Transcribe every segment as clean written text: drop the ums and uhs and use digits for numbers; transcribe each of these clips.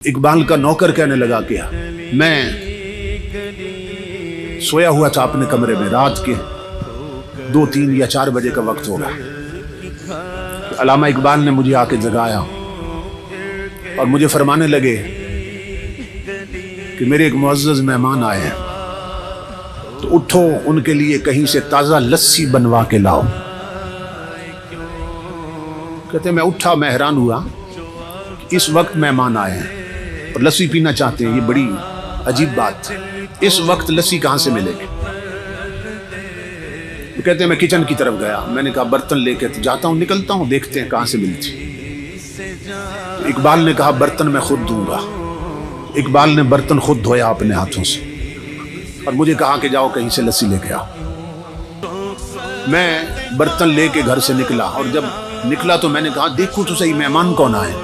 इकबाल का नौकर कहने लगा कि मैं सोया हुआ था अपने कमरे में, रात के 2, 3 या 4 बजे का वक्त होगा। अल्लामा इकबाल ने मुझे आके जगाया और मुझे फरमाने लगे कि मेरे एक मुअज़्ज़ज़ मेहमान आए हैं, तो उठो, उनके लिए कहीं से ताज़ा लस्सी बनवा के लाओ। कहते मैं उठा, मैं हैरान हुआ कि इस वक्त मेहमान आए हैं और लस्सी पीना चाहते हैं, ये बड़ी अजीब बात। इस वक्त लस्सी कहाँ से मिलेगी? तो कहते हैं मैं किचन की तरफ गया, मैंने कहा बर्तन लेके तो जाता हूँ, निकलता हूँ, देखते हैं कहाँ से मिलती। तो इकबाल ने कहा बर्तन मैं खुद दूंगा। इकबाल ने बर्तन खुद धोया अपने हाथों से और मुझे कहा कि जाओ कहीं से लस्सी लेके आओ। मैं बर्तन लेके घर से निकला और जब निकला तो मैंने कहा देखो तो सही मेहमान कौन आए।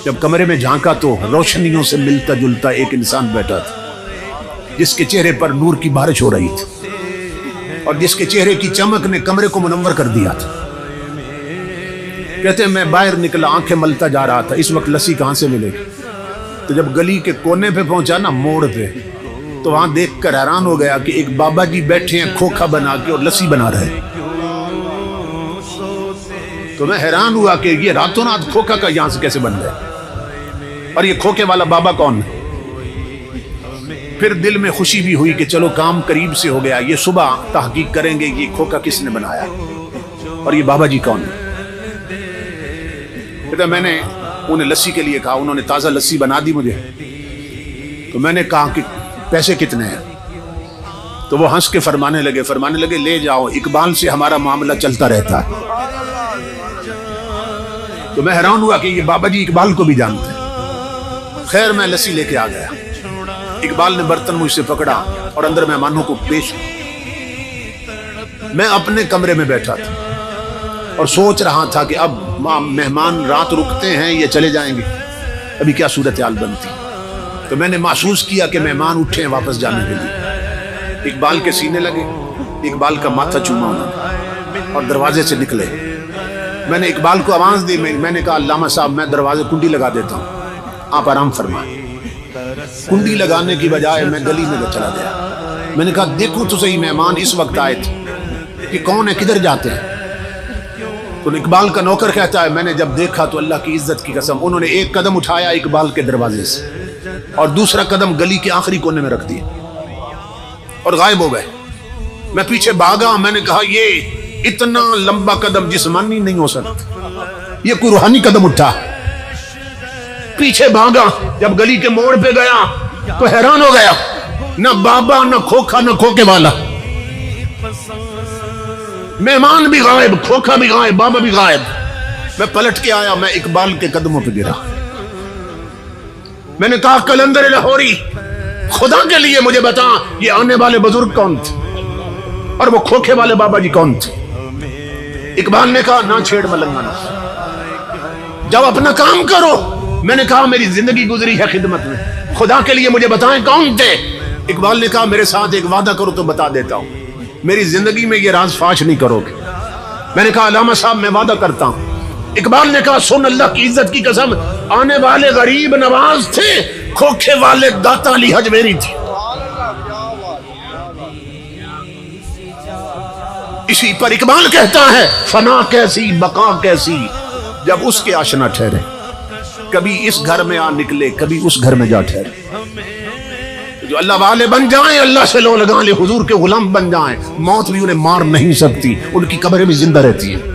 जब कमरे में झांका तो रोशनियों से मिलता जुलता एक इंसान बैठा था, जिसके चेहरे पर नूर की बारिश हो रही थी और जिसके चेहरे की चमक ने कमरे को मुनव्वर कर दिया था। कहते हैं मैं बाहर निकला, आंखें मलता जा रहा था, इस वक्त लस्सी कहां से मिलेगी। तो जब गली के कोने पे पहुंचा ना, मोड़ पे, तो वहां देखकर हैरान हो गया कि एक बाबा जी बैठे हैं खोखा बना के और लस्सी बना रहे हैं। तो मैं हैरान हुआ कि ये रातों रात खोखा का यहां से कैसे बन गया और ये खोखे वाला बाबा कौन है। फिर दिल में खुशी भी हुई कि चलो काम करीब से हो गया, ये सुबह तहकीक करेंगे ये खोखा किसने बनाया और ये बाबा जी कौन है। तो मैंने उन्हें लस्सी के लिए कहा, उन्होंने ताज़ा लस्सी बना दी मुझे। तो मैंने कहा कि पैसे कितने हैं? तो वो हंस के फरमाने लगे ले जाओ, इकबाल से हमारा मामला चलता रहता है। तो मैं हैरान हुआ कि ये बाबा जी इकबाल को भी जानते हैं। खैर मैं लस्सी लेके आ गया। इकबाल ने बर्तन मुझसे पकड़ा और अंदर मेहमानों को पेश किया। मैं अपने कमरे में बैठा था और सोच रहा था कि अब मेहमान रात रुकते हैं या चले जाएंगे, अभी क्या सूरत हाल बनती। तो मैंने महसूस किया कि मेहमान उठे हैं वापस जाने के लिए। इकबाल के सीने लगे, इकबाल का माथा चूमा उन्होंने और दरवाजे से निकले। मैंने इकबाल को आवाज दी, मैंने कहा अल्लामा साहब मैं दरवाजे कुंडी लगा देता हूँ, आप आराम फरमाएं। कुंडी लगाने की बजाय मैं गली में चला गया। मैंने कहा देखो तो सही मेहमान इस वक्त आए थे कि कौन है, किधर जाते हैं। तो इकबाल का नौकर कहता है मैंने जब देखा तो अल्लाह की इज्जत की कसम, उन्होंने एक कदम उठाया इकबाल के दरवाजे से और दूसरा कदम गली के आखिरी कोने में रख दिया और गायब हो गए। मैं पीछे भागा, मैंने कहा ये इतना लंबा कदम जिस्मानी नहीं हो सकता, ये कोई रूहानी कदम उठा। पीछे भागा, जब गली के मोड़ पे गया तो हैरान हो गया, ना बाबा ना खोखा ना खोखे वाला, मेहमान भी गायब, खोखा भी गायब, बाबा भी गायब। मैं पलट के आया, मैं इकबाल के कदमों पे गिरा। मैंने कहा कलंदर लाहौरी खुदा के लिए मुझे बता ये आने वाले बुजुर्ग कौन थे और वो खोखे वाले बाबा जी कौन थे। इकबाल ने कहा ना छेड़ मलंगाना, जब अपना काम करो। मैंने कहा मेरी जिंदगी गुजरी है खिदमत में, खुदा के लिए मुझे बताएं कौन थे। इकबाल ने कहा मेरे साथ एक वादा करो तो बता देता हूं, मेरी जिंदगी में ये राज फाश नहीं करोगे। मैंने कहा अल्लामा साहब मैं वादा करता हूं। इकबाल ने कहा सुन अल्लाह की इज्जत की कसम, आने वाले गरीब नवाज थे, खोखे वाले दाता अली हजवेरी थे। इसी पर इकबाल कहता है फना कैसी बका कैसी, जब उसके आशना ठहरे, कभी इस घर में आ निकले, कभी उस घर में जा ठहरे। जो अल्लाह वाले बन जाएं, अल्लाह से लो लगा ले, हुजूर के गुलाम बन जाएं, मौत भी उन्हें मार नहीं सकती, उनकी कब्रें भी जिंदा रहती है।